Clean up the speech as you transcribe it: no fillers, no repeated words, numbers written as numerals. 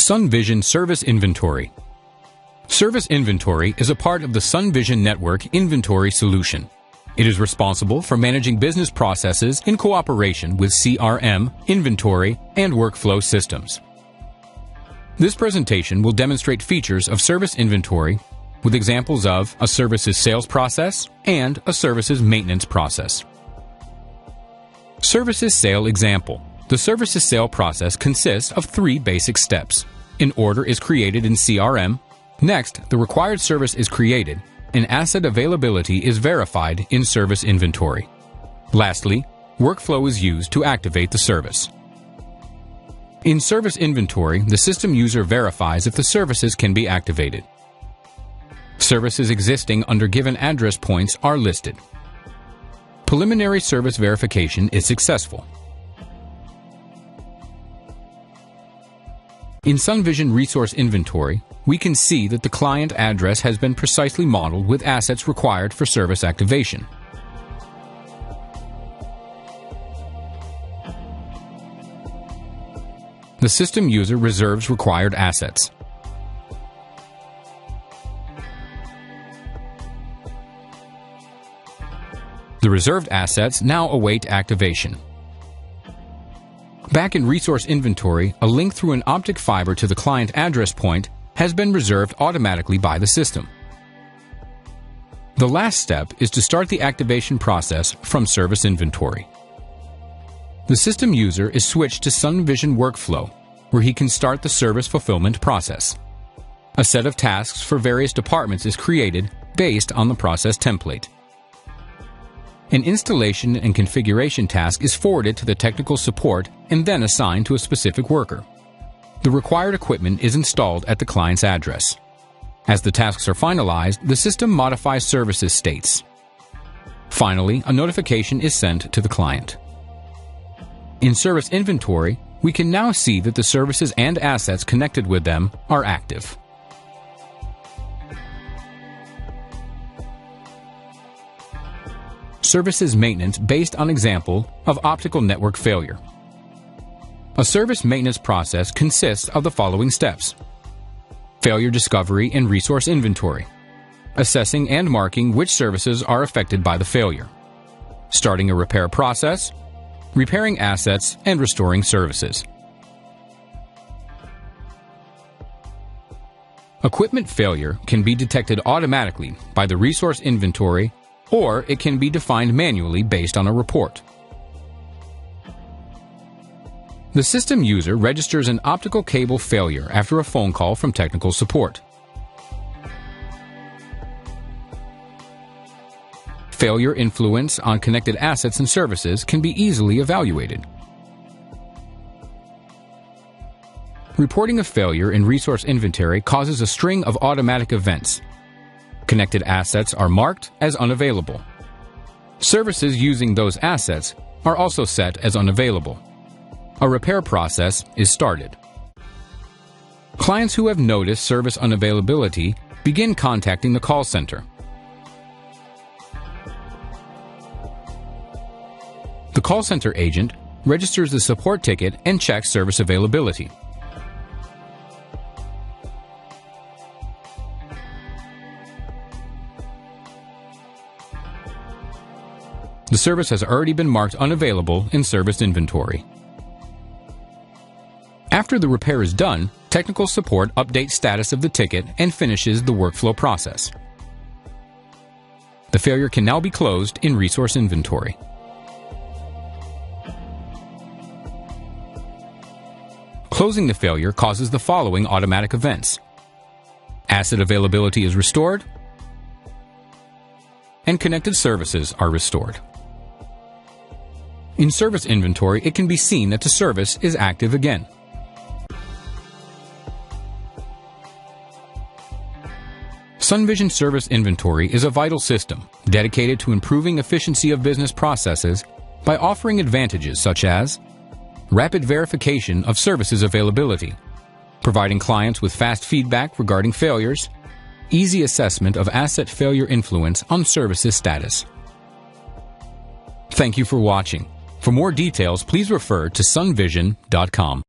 SunVizion Service Inventory. Service Inventory is a part of the SunVizion Network Inventory solution. It is responsible for managing business processes in cooperation with CRM, inventory, and workflow systems. This presentation will demonstrate features of service inventory with examples of a service's sales process and a service's maintenance process. Services sale example. The services sale process consists of 3 basic steps. An order is created in CRM. Next, the required service is created, and asset availability is verified in service inventory. Lastly, workflow is used to activate the service. In service inventory, the system user verifies if the services can be activated. Services existing under given address points are listed. Preliminary service verification is successful. In SunVizion Resource Inventory, we can see that the client address has been precisely modeled with assets required for service activation. The system user reserves required assets. The reserved assets now await activation. Back in Resource Inventory, a link through an optic fiber to the client address point has been reserved automatically by the system. The last step is to start the activation process from Service Inventory. The system user is switched to SunVizion Workflow, where he can start the service fulfillment process. A set of tasks for various departments is created based on the process template. An installation and configuration task is forwarded to the technical support and then assigned to a specific worker. The required equipment is installed at the client's address. As the tasks are finalized, the system modifies services states. Finally, a notification is sent to the client. In Service Inventory, we can now see that the services and assets connected with them are active. Services maintenance based on example of optical network failure. A service maintenance process consists of the following steps: failure discovery and resource inventory, assessing and marking which services are affected by the failure, starting a repair process, repairing assets, and restoring services. Equipment failure can be detected automatically by the resource inventory, or it can be defined manually based on a report. The system user registers an optical cable failure after a phone call from technical support. Failure influence on connected assets and services can be easily evaluated. Reporting a failure in resource inventory causes a string of automatic events. Connected assets are marked as unavailable. Services using those assets are also set as unavailable. A repair process is started. Clients who have noticed service unavailability begin contacting the call center. The call center agent registers the support ticket and checks service availability. The service has already been marked unavailable in service inventory. After the repair is done, technical support updates status of the ticket and finishes the workflow process. The failure can now be closed in resource inventory. Closing the failure causes the following automatic events: asset availability is restored, and connected services are restored. In service inventory, it can be seen that the service is active again. SunVizion Service Inventory is a vital system dedicated to improving efficiency of business processes by offering advantages such as rapid verification of services availability, providing clients with fast feedback regarding failures, easy assessment of asset failure influence on services status. Thank you for watching. For more details, please refer to sunvizion.com.